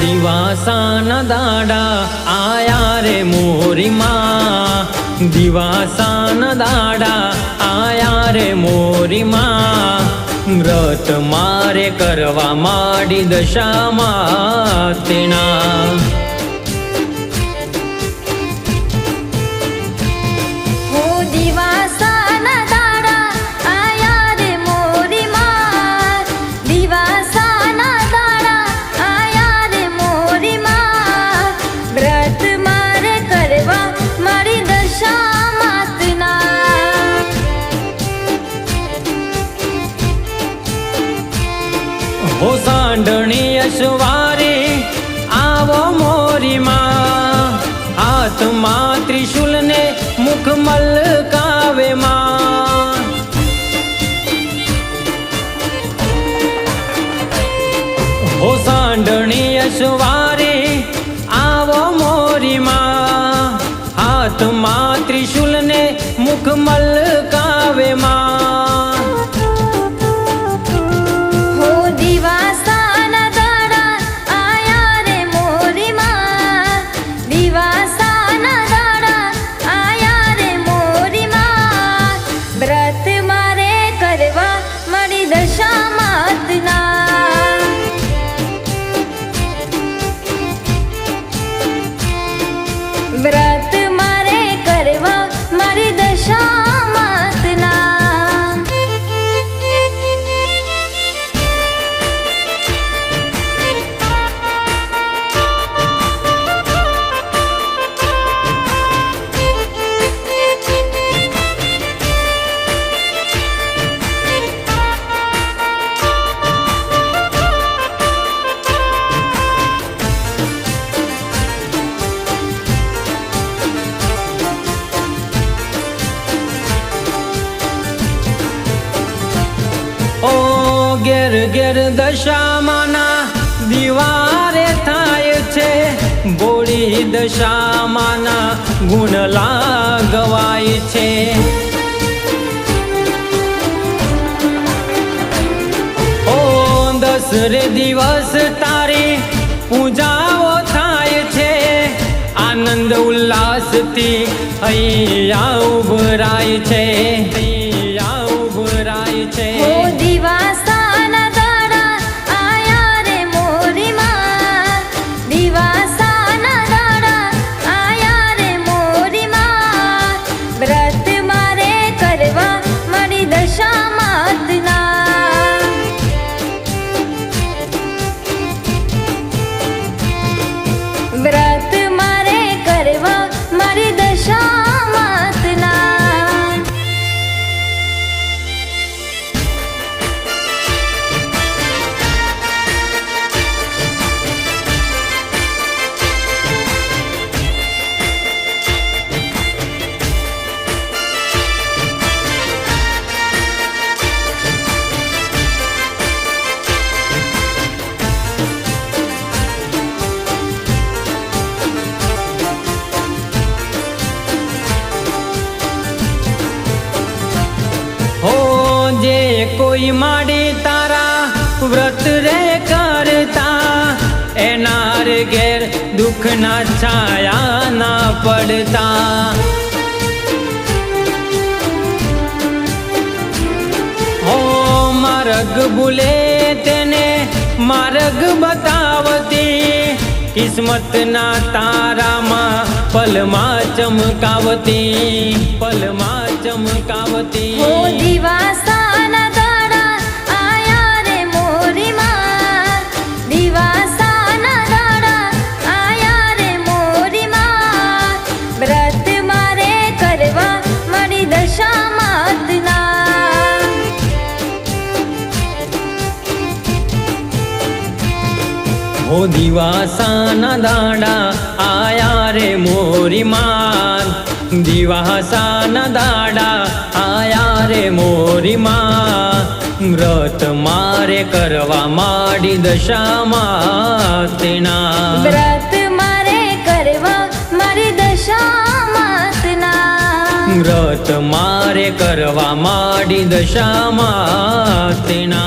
દિવાસાના દાડા આયા રે મોરી માં, દિવાસાના દાડા આયા રે મોરી માં, વ્રત મારે કરવા માંડી દશામાં તેના। हो सांडणी अश्वारे आवो मोरी मां, हाथ मां त्रिशूल ने मुख मलकावे मां। हो सांडणी अश्वारे आवो मोरी मां, हाथ मां त्रिशूल ने मुख मलकावे मां। व्रत मारे करवा मारी दशामातना। घेर घेर दशामाना दिवारे थाय छे, बोली दशामाना गुण लागवाय छे। ओ दसरे दिवस तारी पूजाओ थाय छे, आनंद उल्लास थी हैया उभराय छे, हैया उभराय छे। व्रत मारे करवा मारी दशामातना। जे कोई माड़ी तारा व्रत रे करता, एनार घेर दुख ना छाया ना पड़ता। हो मार्ग भूले तेने मार्ग बतावती, किस्मत ना तारा मां पल मां चमकावती, पल मां चमकावती। हो दिवासाना दाड़ा आया रे मोरी मां, दिवासाना दाड़ा आया रे मोरी मां, व्रत मारे करवा मारी दशामातना। हो दिवासाना दाड़ा आया रे मोरी मां, दिवासाना दाड़ा आया रे मोरी मां, व्रत मारे करवा माड़ी दशामां तेना। व्रत मारे करवा मारी दशामातना। व्रत मारे करवा माड़ी दशामां तेना।